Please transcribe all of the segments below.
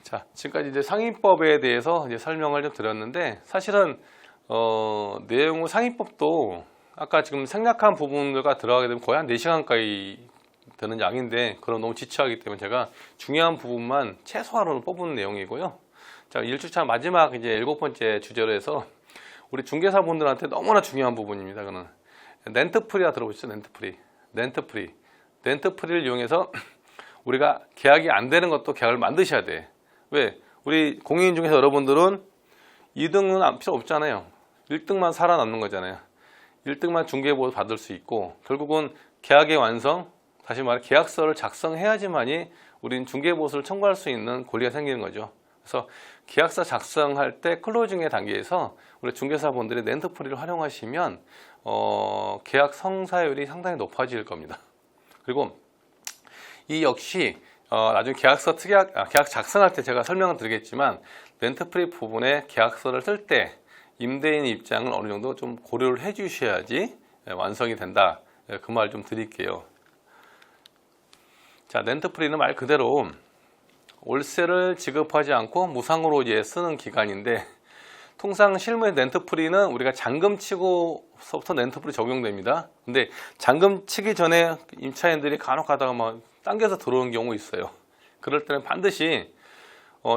자, 지금까지 이제 상인법에 대해서 이제 설명을 좀 드렸는데, 사실은 내용 상인법도 아까 지금 생략한 부분들과 들어가게 되면 거의 한 4시간까지 되는 양인데, 그럼 너무 지체하기 때문에 제가 중요한 부분만 최소한으로 뽑은 내용이고요. 자, 1주차 마지막 이제 7번째 주제로 해서 우리 중개사분들한테 너무나 중요한 부분입니다. 그는 렌트프리가 들어보시죠? 렌트프리를 이용해서 우리가 계약이 안 되는 것도 계약을 만드셔야 돼. 왜? 우리 공인 중에서 여러분들은 2등은 필요 없잖아요. 1등만 살아남는 거잖아요. 1등만 중개보호 받을 수 있고, 결국은 계약의 완성, 다시 말해 계약서를 작성해야지만이 우린 중개보수를 청구할 수 있는 권리가 생기는 거죠. 그래서 계약서 작성할 때 클로징의 단계에서 우리 중개사분들이 렌트프리를 활용하시면 계약 성사율이 상당히 높아질 겁니다. 그리고 이 역시 나중에 계약 작성할 때 제가 설명을 드리겠지만, 렌트프리 부분에 계약서를 쓸 때 임대인 입장을 어느 정도 좀 고려를 해 주셔야지 완성이 된다. 그 말 좀 드릴게요. 자, 렌트프리는 말 그대로 월세를 지급하지 않고 무상으로 이제 쓰는 기간인데, 통상 실무의 렌트프리는 우리가 잔금 치고서부터 렌트프리 적용됩니다. 근데 잔금 치기 전에 임차인들이 간혹 가다가 막 당겨서 들어오는 경우 있어요. 그럴 때는 반드시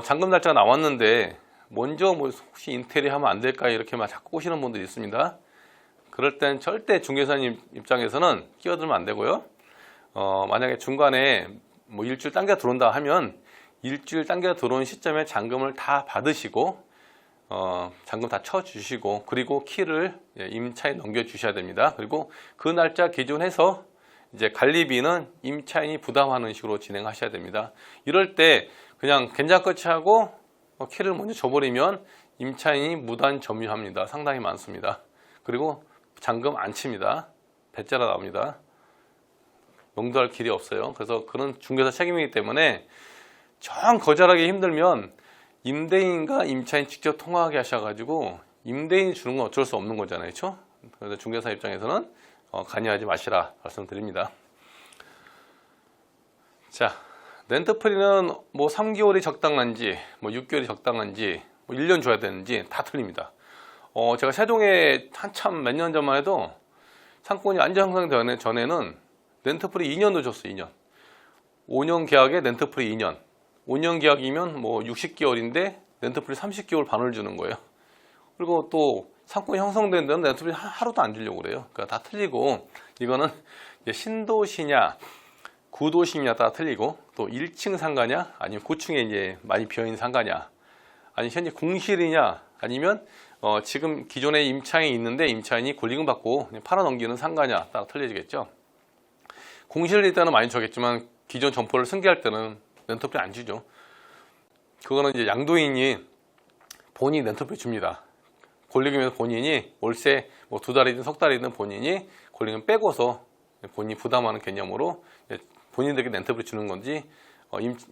잔금 날짜가 나왔는데 먼저 뭐 혹시 인테리어 하면 안 될까 이렇게 막 자꾸 꼬시는 분들이 있습니다. 그럴 땐 절대 중개사님 입장에서는 끼어들면 안 되고요. 만약에 중간에 뭐 일주일 당겨 들어온다 하면 일주일 당겨 들어온 시점에 잔금을 다 받으시고 잔금 다 쳐주시고, 그리고 키를 임차인 넘겨주셔야 됩니다. 그리고 그 날짜 기준해서 이제 관리비는 임차인이 부담하는 식으로 진행하셔야 됩니다. 이럴 때 그냥 괜찮겠지 하고 키를 먼저 줘버리면 임차인이 무단 점유합니다. 상당히 많습니다. 그리고 잔금 안 칩니다. 배째라 나옵니다. 용도할 길이 없어요. 그래서 그런 중개사 책임이기 때문에 정 거절하기 힘들면 임대인과 임차인 직접 통화하게 하셔가지고, 임대인이 주는 건 어쩔 수 없는 거잖아요. 그렇죠? 그래서 중개사 입장에서는 관여하지 마시라 말씀드립니다. 자, 렌트프리는 뭐 3개월이 적당한지, 뭐 6개월이 적당한지, 뭐 1년 줘야 되는지 다 틀립니다. 제가 세종에 한참 몇 년 전만 해도 상권이 안전 형성되기 전에는 렌트프리 2년도 줬어요. 2년. 5년 계약에 렌트프리 2년. 5년 계약이면 뭐 60개월인데 렌트프리 30개월 반을 주는 거예요. 그리고 또 상권이 형성된 데는 렌트프리 하루도 안 주려고 그래요. 그러니까 다 틀리고, 이거는 신도시냐 구도시냐 따라 틀리고, 또 1층 상가냐 아니면 9층에 이제 많이 비어있는 상가냐, 아니면 현재 공실이냐, 아니면 지금 기존에 임차인이 있는데 임차인이 권리금 받고 팔아 넘기는 상가냐 따라 틀려지겠죠. 공실일 때는 많이 주겠지만 기존 점포를 승계할 때는 렌트프리 안 주죠. 그거는 이제 양도인이 본인이 렌트프리 줍니다. 권리금에서 본인이 월세 뭐 2달이든 석 달이든 본인이 권리금 빼고서 본인이 부담하는 개념으로 본인들에게 렌트프리 주는 건지,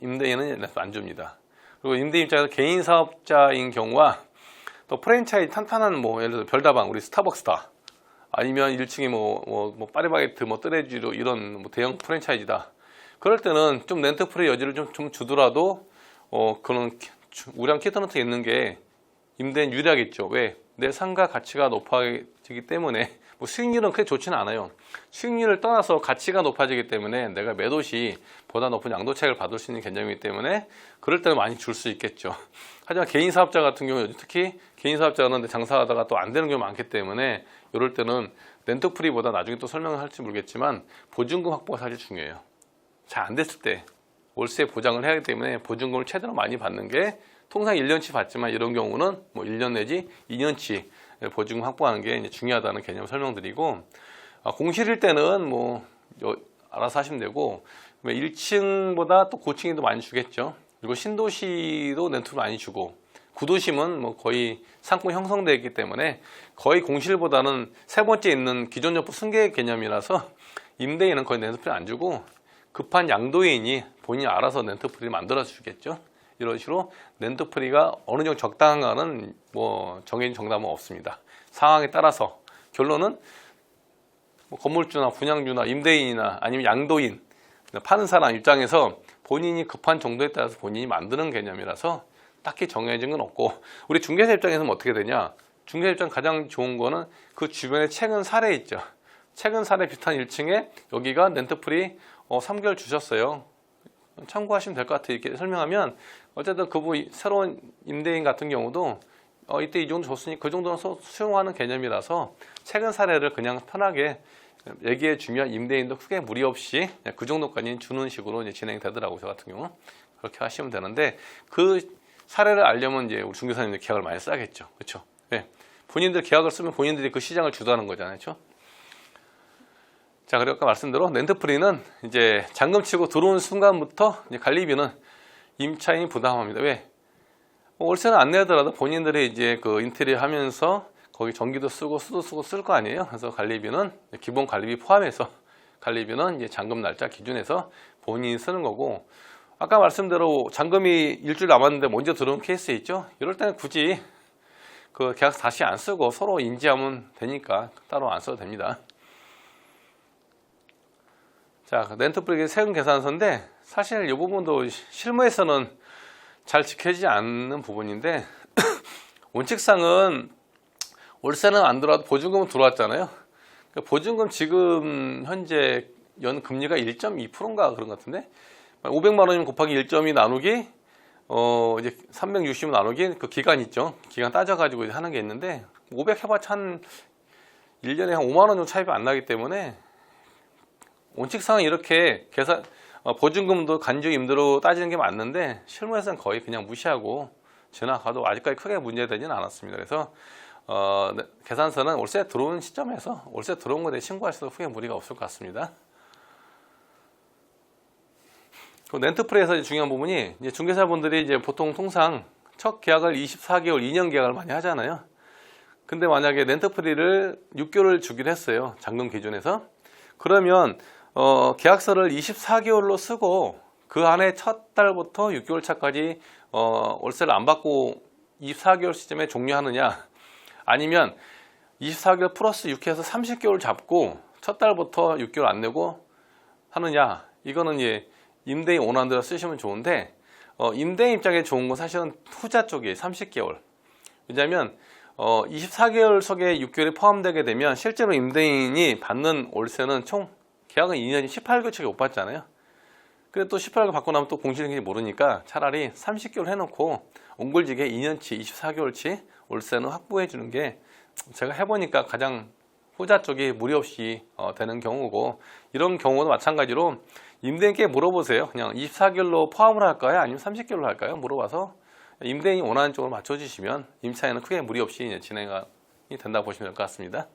임대인은 렌트프리 안 줍니다. 그리고 임대인 입장에서 개인 사업자인 경우와 또 프랜차이즈 탄탄한 뭐 예를 들어 별다방, 우리 스타벅스다, 아니면 1층에 뭐 파리바게트, 뭐 뜨레지로 이런 뭐 대형 프랜차이즈다. 그럴 때는 좀 렌트프리 여지를 좀 주더라도 그런 우량 키터너트에 있는 게 임대인 유리하겠죠. 왜? 내 상가 가치가 높아지기 때문에, 뭐 수익률은 크게 좋지는 않아요. 수익률을 떠나서 가치가 높아지기 때문에 내가 매도 시 보다 높은 양도 차익을 받을 수 있는 개념이기 때문에 그럴 때는 많이 줄 수 있겠죠. 하지만 개인 사업자 같은 경우, 특히 개인 사업자는 장사하다가 또 안 되는 경우가 많기 때문에 이럴 때는 렌트프리보다 나중에 또 설명을 할지 모르겠지만 보증금 확보가 사실 중요해요. 잘 안 됐을 때 월세 보장을 해야 하기 때문에 보증금을 최대로 많이 받는 게, 통상 1년치 받지만 이런 경우는 뭐 1년 내지 2년치 보증금 확보하는 게 이제 중요하다는 개념을 설명드리고, 공실일 때는 뭐 알아서 하시면 되고, 1층보다 또 고층이 더 많이 주겠죠. 그리고 신도시도 렌트를 많이 주고, 구도심은 뭐 거의 상권 형성되어 있기 때문에 거의 공실보다는 세 번째 있는 기존 점포 승계 개념이라서 임대인은 거의 렌트프리 안 주고, 급한 양도인이 본인이 알아서 렌트프리를 만들어 주겠죠. 이런 식으로 렌트프리가 어느 정도 적당한가는 뭐 정해진 정답은 없습니다. 상황에 따라서. 결론은 뭐 건물주나 분양주나 임대인이나 아니면 양도인, 파는 사람 입장에서 본인이 급한 정도에 따라서 본인이 만드는 개념이라서 딱히 정해진 건 없고, 우리 중개사 입장에서는 어떻게 되냐, 중개사 입장 가장 좋은 거는 그 주변에 최근 사례 있죠. 최근 사례 비슷한 1층에 여기가 렌트풀이 3개월 주셨어요. 참고하시면 될 것 같아요. 이렇게 설명하면 어쨌든 그분 새로운 임대인 같은 경우도 이때 이 정도 줬으니 그 정도는 수용하는 개념이라서 최근 사례를 그냥 편하게 얘기해 주면 임대인도 크게 무리 없이 그 정도까지 주는 식으로 이제 진행이 되더라고요. 저 같은 경우 그렇게 하시면 되는데, 그 사례를 알려면 이제 우리 중개사님들 계약을 많이 써야겠죠. 그렇죠? 네. 본인들 계약을 쓰면 본인들이 그 시장을 주도하는 거잖아요. 그렇죠? 자, 그리고 아까 말씀대로 렌트프리는 이제 잔금 치고 들어오는 순간부터 이제 관리비는 임차인이 부담합니다. 왜? 월세는 안 내더라도 본인들이 이제 그 인테리어 하면서 거기 전기도 쓰고 수도 쓰고 쓸 거 아니에요. 그래서 관리비는 기본 관리비 포함해서 관리비는 이제 잔금 날짜 기준에서 본인이 쓰는 거고, 아까 말씀대로 잔금이 일주일 남았는데 먼저 들어온 케이스 있죠. 이럴 때는 굳이 그 계약서 다시 안 쓰고 서로 인지하면 되니까 따로 안 써도 됩니다. 자, 렌트프리 세금 계산서인데 사실 이 부분도 실무에서는 잘 지켜지지 않는 부분인데 원칙상은 월세는 안 들어와도 보증금은 들어왔잖아요. 보증금 지금 현재 연 금리가 1.2%인가 그런 것 같은데, 500만 원이면 곱하기 1.2 나누기 이제 360 나누기 그 기간 있죠. 기간 따져가지고 하는 게 있는데 500 해봤자 한 1년에 한 5만 원 정도 차이가 안 나기 때문에 원칙상은 이렇게 계산 보증금도 간주 임대로 따지는 게 맞는데 실무에서는 거의 그냥 무시하고 지나가도 아직까지 크게 문제되지는 않았습니다. 그래서 계산서는 월세 들어오는 시점에서 월세 들어온 거에 대해 신고하셔도 크게 무리가 없을 것 같습니다. 그 렌트프리에서 중요한 부분이 이제 중개사분들이 이제 보통 통상 첫 계약을 24개월 2년 계약을 많이 하잖아요. 근데 만약에 렌트프리를 6개월을 주기로 했어요. 잔금 기준에서. 그러면 계약서를 24개월로 쓰고 그 안에 첫 달부터 6개월 차까지 월세를 안 받고 24개월 시점에 종료하느냐, 아니면 24개월 플러스 6해서 30개월 잡고 첫 달부터 6개월 안 내고 하느냐, 이거는 이제 임대인 원하는 대로 쓰시면 좋은데, 임대인 입장에 좋은 건 사실은 후자 쪽이에요. 30개월. 왜냐하면 24개월 속에 6개월이 포함되게 되면 실제로 임대인이 받는 월세는 총 계약은 2년이 18개월치가 못 받잖아요. 근데 또 18개월 받고 나면 또 공실인지 모르니까 차라리 30개월 해놓고 옹골지게 2년치 24개월치 월세는 확보해 주는 게 제가 해보니까 가장 후자 쪽이 무리 없이 되는 경우고, 이런 경우도 마찬가지로 임대인께 물어보세요. 그냥 24개월로 포함을 할까요? 아니면 30개월로 할까요? 물어봐서 임대인이 원하는 쪽으로 맞춰주시면 임차인은 크게 무리 없이 진행이 된다고 보시면 될 것 같습니다.